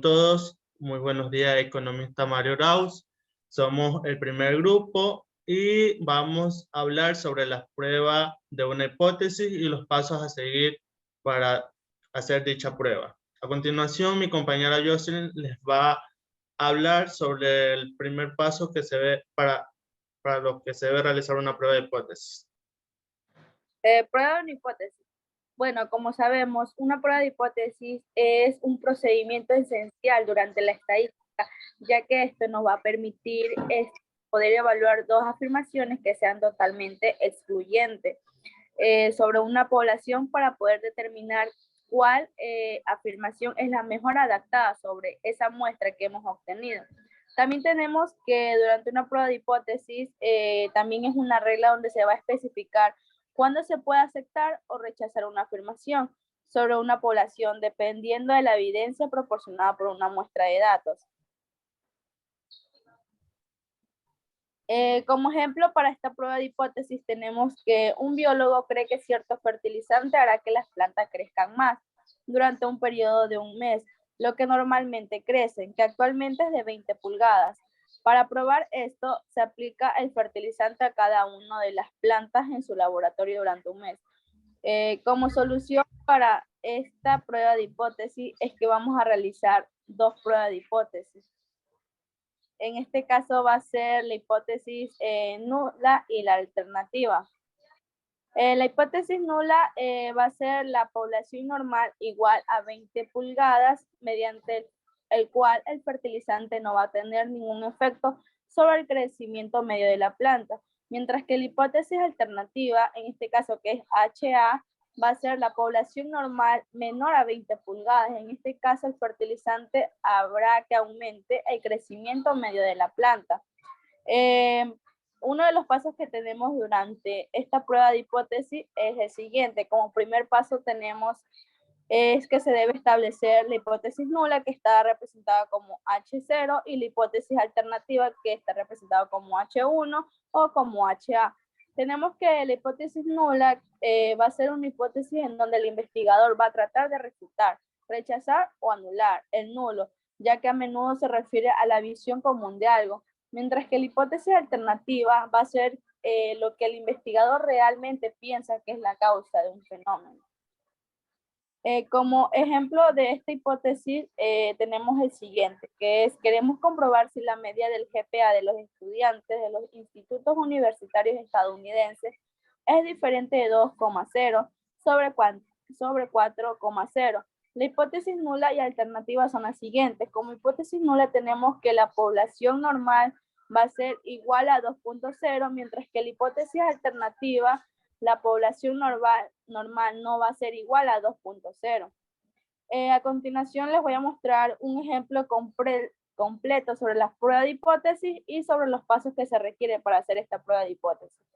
Todos, muy buenos días, economista Mario Raus. Somos el primer grupo y vamos a hablar sobre las pruebas de una hipótesis y los pasos a seguir para hacer dicha prueba. A continuación, mi compañera Jocelyn les va a hablar sobre el primer paso que se ve para los que se debe realizar una prueba de hipótesis. Prueba de una hipótesis. Bueno, como sabemos, una prueba de hipótesis es un procedimiento esencial durante la estadística, ya que esto nos va a permitir poder evaluar dos afirmaciones que sean totalmente excluyentes sobre una población para poder determinar cuál afirmación es la mejor adaptada sobre esa muestra que hemos obtenido. También tenemos que durante una prueba de hipótesis también es una regla donde se va a especificar cuándo se puede aceptar o rechazar una afirmación sobre una población dependiendo de la evidencia proporcionada por una muestra de datos. Como ejemplo para esta prueba de hipótesis tenemos que un biólogo cree que cierto fertilizante hará que las plantas crezcan más durante un periodo de un mes, lo que normalmente crecen, que actualmente es de 20 pulgadas. Para probar esto, se aplica el fertilizante a cada una de las plantas en su laboratorio durante un mes. Como solución para esta prueba de hipótesis es que vamos a realizar dos pruebas de hipótesis. En este caso va a ser la hipótesis nula y la alternativa. La hipótesis nula va a ser la población normal igual a 20 pulgadas, mediante el cual el fertilizante no va a tener ningún efecto sobre el crecimiento medio de la planta, mientras que la hipótesis alternativa, en este caso que es HA, va a ser la población normal menor a 20 pulgadas. En este caso, el fertilizante habrá que aumente el crecimiento medio de la planta. Uno de los pasos que tenemos durante esta prueba de hipótesis es el siguiente. Como primer paso tenemos es que se debe establecer la hipótesis nula, que está representada como H0, y la hipótesis alternativa, que está representada como H1 o como HA. Tenemos que la hipótesis nula va a ser una hipótesis en donde el investigador va a tratar de refutar, rechazar o anular el nulo, ya que a menudo se refiere a la visión común de algo, mientras que la hipótesis alternativa va a ser lo que el investigador realmente piensa que es la causa de un fenómeno. Como ejemplo de esta hipótesis tenemos el siguiente, que es: queremos comprobar si la media del GPA de los estudiantes de los institutos universitarios estadounidenses es diferente de 2,0 sobre 4,0. La hipótesis nula y alternativa son las siguientes. Como hipótesis nula tenemos que la población normal va a ser igual a 2,0, mientras que la hipótesis alternativa, la población normal no va a ser igual a 2,0. A continuación les voy a mostrar un ejemplo completo sobre las pruebas de hipótesis y sobre los pasos que se requieren para hacer esta prueba de hipótesis.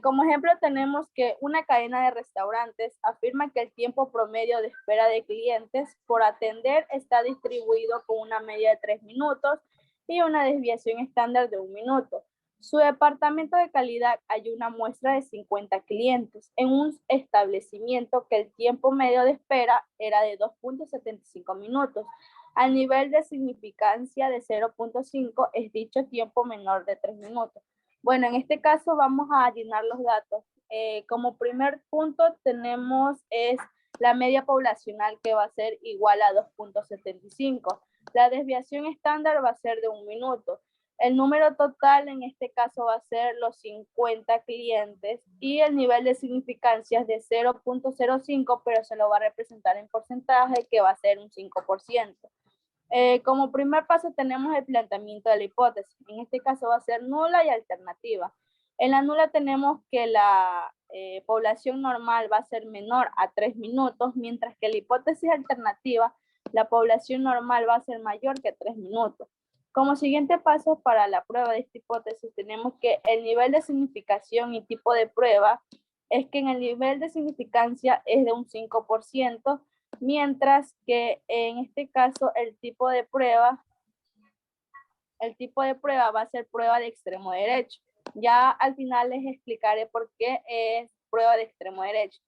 Como ejemplo tenemos que una cadena de restaurantes afirma que el tiempo promedio de espera de clientes por atender está distribuido con una media de 3 minutos y una desviación estándar de 1 minuto. Su departamento de calidad hay una muestra de 50 clientes en un establecimiento que el tiempo medio de espera era de 2,75 minutos. Al nivel de significancia de 0,5 es dicho tiempo menor de 3 minutos. Bueno, en este caso vamos a llenar los datos. Como primer punto tenemos es la media poblacional, que va a ser igual a 2,75. La desviación estándar va a ser de 1 minuto. El número total en este caso va a ser los 50 clientes y el nivel de significancia es de 0,05, pero se lo va a representar en porcentaje, que va a ser un 5%. Como primer paso tenemos el planteamiento de la hipótesis. En este caso va a ser nula y alternativa. En la nula tenemos que la población normal va a ser menor a 3 minutos, mientras que la hipótesis alternativa, la población normal va a ser mayor que 3 minutos. Como siguiente paso para la prueba de esta hipótesis tenemos que el nivel de significación y tipo de prueba es que en el nivel de significancia es de un 5%, mientras que en este caso el tipo de prueba va a ser prueba de extremo derecho. Ya al final les explicaré por qué es prueba de extremo derecho.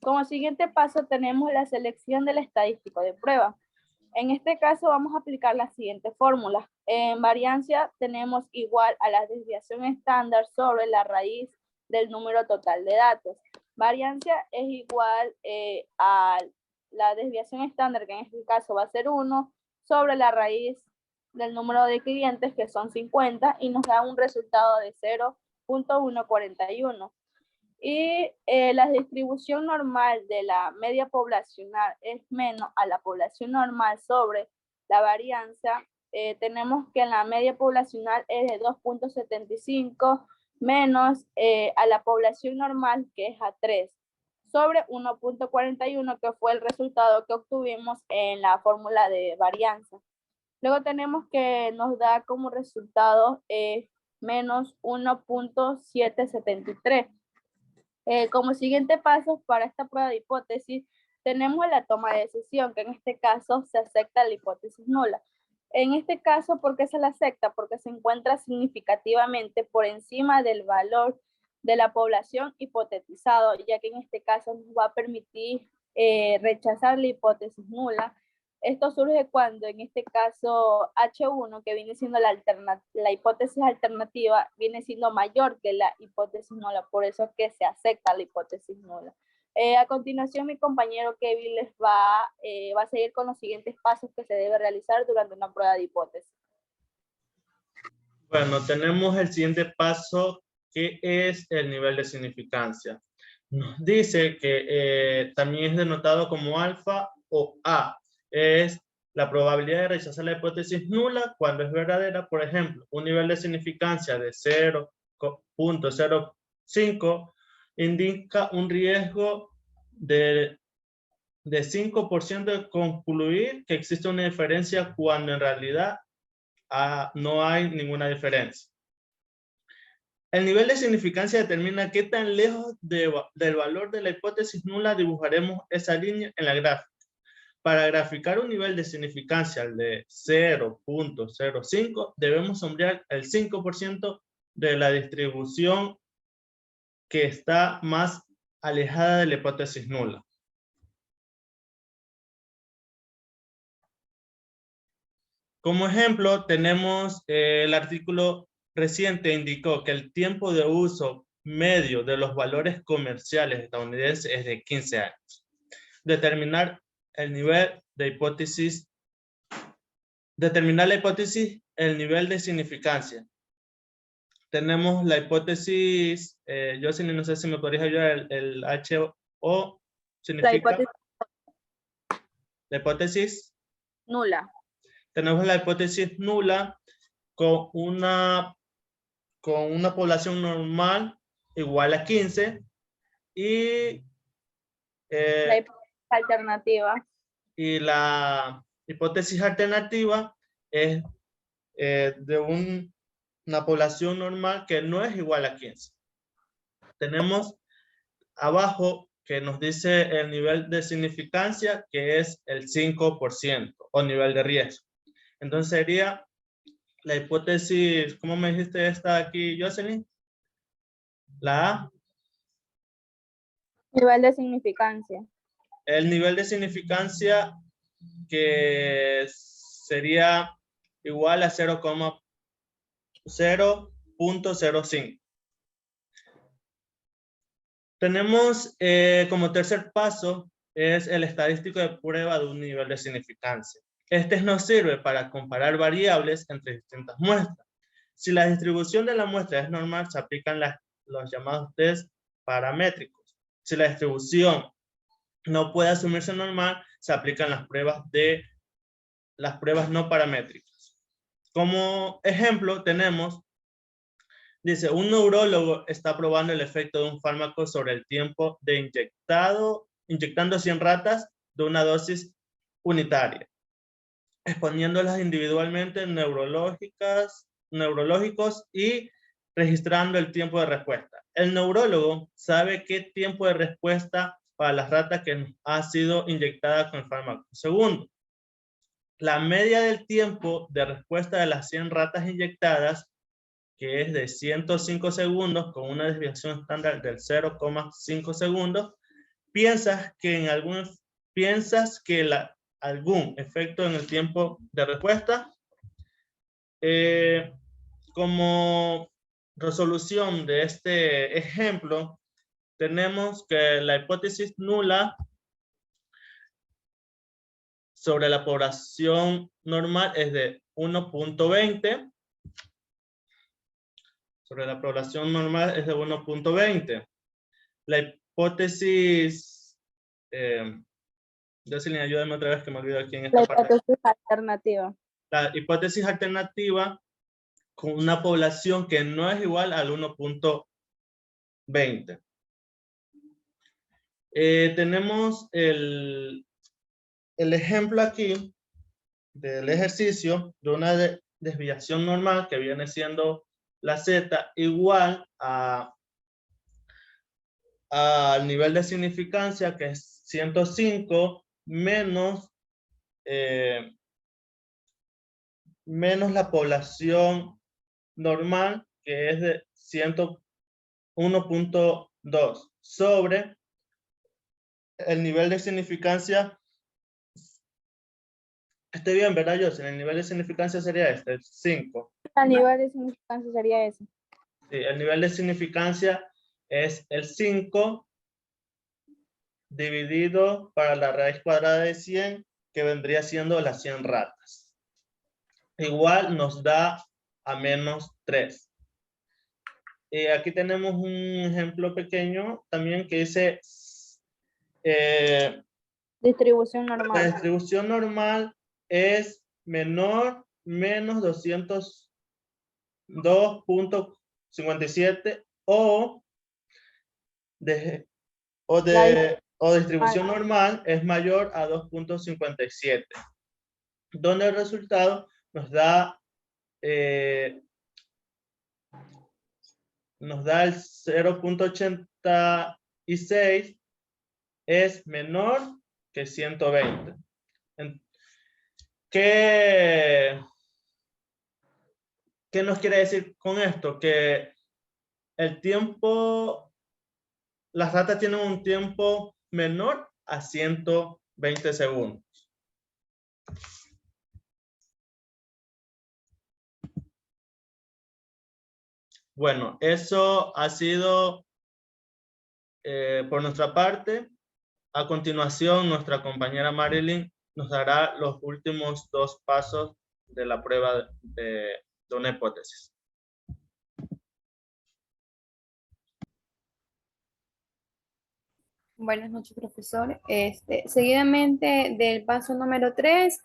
Como siguiente paso tenemos la selección del estadístico de prueba. En este caso vamos a aplicar la siguiente fórmula. En variancia tenemos igual a la desviación estándar sobre la raíz del número total de datos. Variancia es igual a la desviación estándar, que en este caso va a ser 1, sobre la raíz del número de clientes, que son 50, y nos da un resultado de 0.141. Y la distribución normal de la media poblacional es menos a la población normal sobre la varianza. Tenemos que la media poblacional es de 2.75 menos a la población normal, que es a 3, sobre 1.41, que fue el resultado que obtuvimos en la fórmula de varianza. Luego tenemos que nos da como resultado menos 1.773. Como siguiente paso para esta prueba de hipótesis, tenemos la toma de decisión, que en este caso se acepta la hipótesis nula. En este caso, ¿por qué se la acepta? Porque se encuentra significativamente por encima del valor de la población hipotetizado, ya que en este caso nos va a permitir rechazar la hipótesis nula. Esto surge cuando en este caso H1, que viene siendo la hipótesis alternativa, viene siendo mayor que la hipótesis nula, por eso es que se acepta la hipótesis nula. A continuación, mi compañero Kevin les va a seguir con los siguientes pasos que se debe realizar durante una prueba de hipótesis. Bueno, tenemos el siguiente paso, que es el nivel de significancia. Nos dice que también es denotado como alfa o A. Es la probabilidad de rechazar la hipótesis nula cuando es verdadera. Por ejemplo, un nivel de significancia de 0.05 indica un riesgo de 5% de concluir que existe una diferencia cuando en realidad no hay ninguna diferencia. El nivel de significancia determina qué tan lejos del valor de la hipótesis nula dibujaremos esa línea en la gráfica. Para graficar un nivel de significancia de 0.05, debemos sombrear el 5% de la distribución que está más alejada de la hipótesis nula. Como ejemplo, tenemos el artículo reciente indicó que el tiempo de uso medio de los valores comerciales estadounidenses es de 15 años. Determinar el nivel de hipótesis, el nivel de significancia. Tenemos la hipótesis, Jocelyn, no sé si me podrías ayudar, el HO significa la hipótesis nula. Tenemos la hipótesis nula con una población normal igual a 15 y la hipótesis alternativa. Y la hipótesis alternativa es de una población normal que no es igual a 15. Tenemos abajo que nos dice el nivel de significancia, que es el 5% o nivel de riesgo. Entonces sería la hipótesis, ¿cómo me dijiste esta aquí, Jocelyn? La A. Nivel de significancia. El nivel de significancia que sería igual a 0.05. Tenemos como tercer paso es el estadístico de prueba de un nivel de significancia. Este nos sirve para comparar variables entre distintas muestras. Si la distribución de la muestra es normal, se aplican los llamados test paramétricos. Si la distribución no puede asumirse normal, se aplican las pruebas no paramétricas. Como ejemplo tenemos, dice, un neurólogo está probando el efecto de un fármaco sobre el tiempo de inyectando 100 ratas de una dosis unitaria, exponiéndolas individualmente neurológicos y registrando el tiempo de respuesta. El neurólogo sabe qué tiempo de respuesta para las ratas que ha sido inyectada con el fármaco. Segundo, la media del tiempo de respuesta de las 100 ratas inyectadas, que es de 105 segundos con una desviación estándar del 0,5 segundos, ¿Piensas que algún efecto en el tiempo de respuesta? Como resolución de este ejemplo, tenemos que la hipótesis nula sobre la población normal es de 1.20. Sobre la población normal es de 1.20. La hipótesis, Jocelyn, ayúdame otra vez que me olvido aquí en La esta parte. hipótesis alternativa. La hipótesis alternativa con una población que no es igual al 1.20. Tenemos el ejemplo aquí del ejercicio de una desviación normal que viene siendo la z igual al nivel de significancia, que es 105 menos la población normal, que es de 101.2 sobre el nivel de significancia. Estoy bien, ¿verdad, José? El nivel de significancia sería este, 5. El nivel de significancia sería ese. Sí, el nivel de significancia es el 5 dividido para la raíz cuadrada de 100, que vendría siendo las 100 ratas. Igual nos da a menos 3. Aquí tenemos un ejemplo pequeño también que dice Distribución la normal. distribución normal es menor menos 202.57 o distribución normal es mayor a 2.57, donde el resultado nos da el 0.86 es menor que 120. ¿Qué nos quiere decir con esto? Que el tiempo, las ratas tienen un tiempo menor a 120 segundos. Bueno, eso ha sido por nuestra parte. A continuación, nuestra compañera Marilyn nos dará los últimos 2 pasos de la prueba de una hipótesis. Buenas noches, profesor. Seguidamente del paso número 3,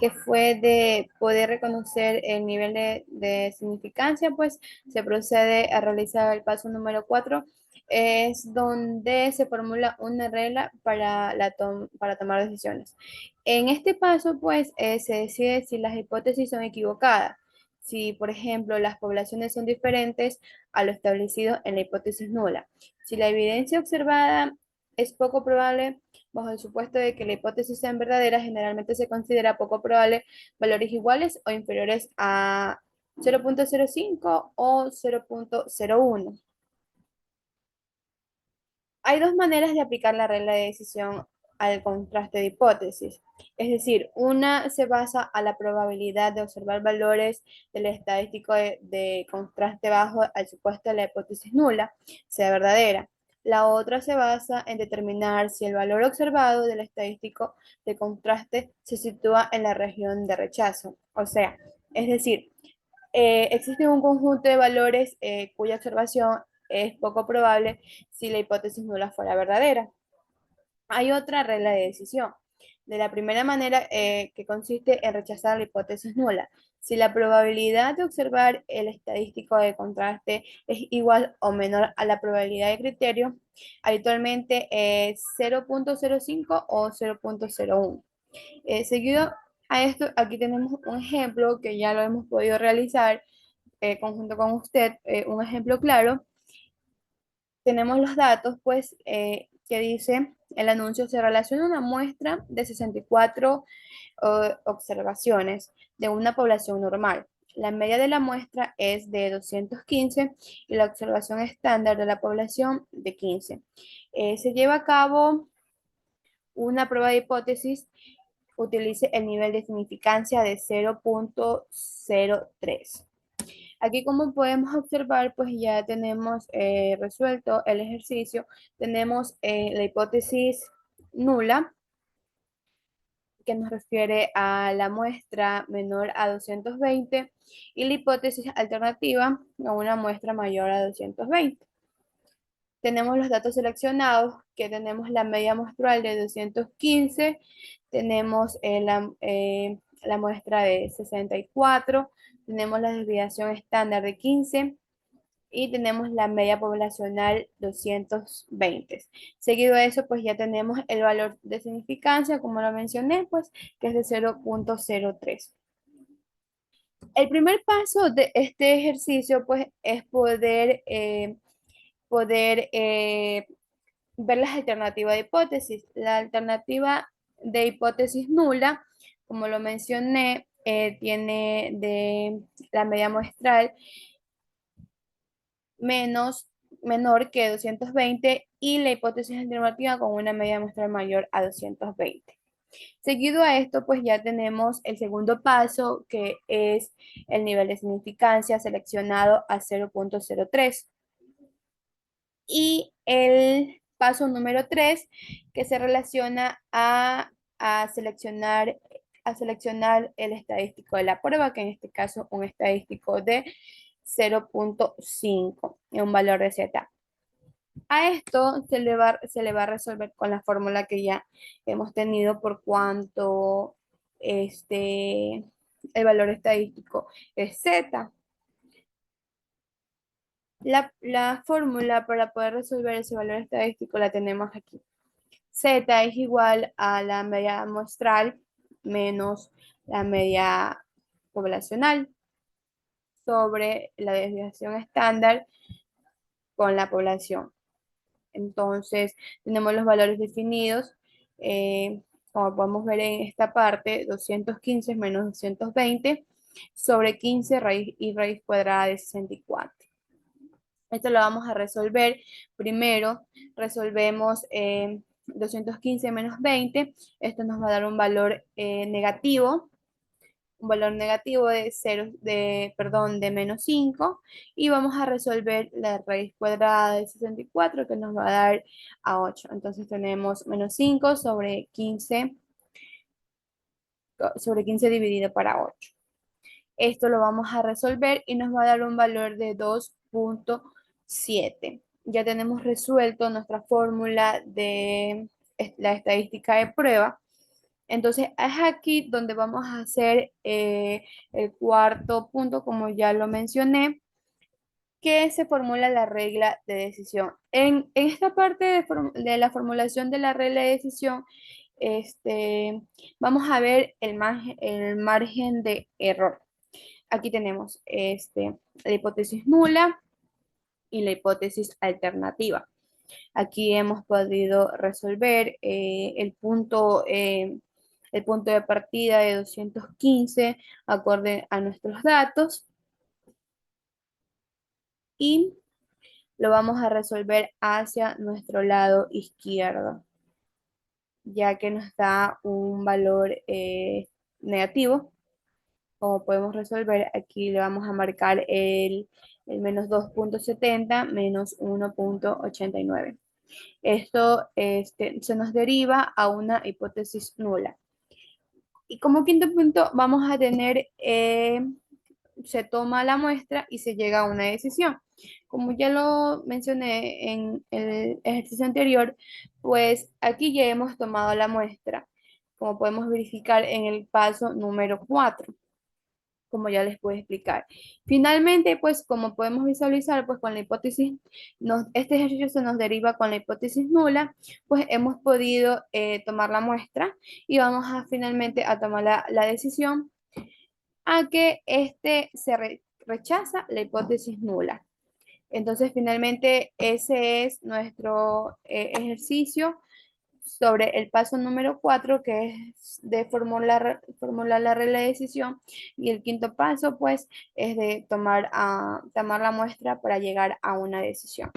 que fue de poder reconocer el nivel de significancia, pues se procede a realizar el paso número 4, es donde se formula una regla para tomar decisiones. En este paso, pues, se decide si las hipótesis son equivocadas. Si, por ejemplo, las poblaciones son diferentes a lo establecido en la hipótesis nula. Si la evidencia observada es poco probable, bajo el supuesto de que la hipótesis sea verdadera, generalmente se considera poco probable valores iguales o inferiores a 0.05 o 0.01. Hay dos maneras de aplicar la regla de decisión al contraste de hipótesis. Es decir, una se basa a la probabilidad de observar valores del estadístico de contraste bajo al supuesto de la hipótesis nula sea verdadera. La otra se basa en determinar si el valor observado del estadístico de contraste se sitúa en la región de rechazo. O sea, es decir, existe un conjunto de valores cuya observación es poco probable si la hipótesis nula fuera verdadera. Hay otra regla de decisión. De la primera manera, que consiste en rechazar la hipótesis nula. Si la probabilidad de observar el estadístico de contraste es igual o menor a la probabilidad de criterio, habitualmente es 0.05 o 0.01. Seguido a esto, aquí tenemos un ejemplo que ya lo hemos podido realizar conjunto con usted, un ejemplo claro. Tenemos los datos, pues, que dice, el anuncio se relaciona una muestra de 64 observaciones de una población normal. la media de la muestra es de 215 y la observación estándar de la población de 15. Se lleva a cabo una prueba de hipótesis, utilice el nivel de significancia de 0.03. Aquí, como podemos observar, pues ya tenemos resuelto el ejercicio. Tenemos la hipótesis nula, que nos refiere a la muestra menor a 220, y la hipótesis alternativa a una muestra mayor a 220. Tenemos los datos seleccionados, que tenemos la media muestral de 215, tenemos la muestra de 64, tenemos la desviación estándar de 15 y tenemos la media poblacional 220. Seguido de eso, pues ya tenemos el valor de significancia, como lo mencioné, pues que es de 0.03. El primer paso de este ejercicio, pues, es poder ver las alternativas de hipótesis. La alternativa de hipótesis nula, como lo mencioné, tiene de la media muestral menor que 220 y la hipótesis alternativa con una media muestral mayor a 220. Seguido a esto, pues ya tenemos el segundo paso, que es el nivel de significancia seleccionado a 0.03. Y el paso número 3, que se relaciona a seleccionar el estadístico de la prueba, que en este caso un estadístico de 0.5 en un valor de Z. A esto se le va a resolver con la fórmula que ya hemos tenido, por cuanto el valor estadístico es Z. La fórmula para poder resolver ese valor estadístico la tenemos aquí. Z es igual a la media muestral menos la media poblacional sobre la desviación estándar con la población. Entonces, tenemos los valores definidos. Como podemos ver en esta parte, 215 menos 220 sobre 15 raíz y raíz cuadrada de 64. Esto lo vamos a resolver. Primero, resolvemos 215 menos 20. Esto nos va a dar un valor negativo. Un valor negativo de de menos 5, y vamos a resolver la raíz cuadrada de 64, que nos va a dar a 8. Entonces tenemos menos 5 sobre 15 dividido para 8. Esto lo vamos a resolver y nos va a dar un valor de 2.7. Ya tenemos resuelto nuestra fórmula de la estadística de prueba. Entonces, es aquí donde vamos a hacer el cuarto punto, como ya lo mencioné, que se formula la regla de decisión. En esta parte de la formulación de la regla de decisión, vamos a ver el margen de error. Aquí tenemos la hipótesis nula y la hipótesis alternativa. Aquí hemos podido resolver el punto de partida de 215 acorde a nuestros datos, y lo vamos a resolver hacia nuestro lado izquierdo, ya que nos da un valor negativo. Como podemos resolver, aquí le vamos a marcar el menos 2.70 menos 1.89. Esto se nos deriva a una hipótesis nula. Y como quinto punto vamos a tener, se toma la muestra y se llega a una decisión. Como ya lo mencioné en el ejercicio anterior, pues aquí ya hemos tomado la muestra, como podemos verificar en el paso número 4, como ya les puedo explicar. Finalmente, pues como podemos visualizar, pues con la hipótesis, este ejercicio se nos deriva con la hipótesis nula, pues hemos podido tomar la muestra y vamos a finalmente a tomar la decisión a que se rechaza la hipótesis nula. Entonces, finalmente, ese es nuestro ejercicio sobre el paso número 4, que es de formular la regla de decisión, y el quinto paso, pues, es de tomar la muestra para llegar a una decisión.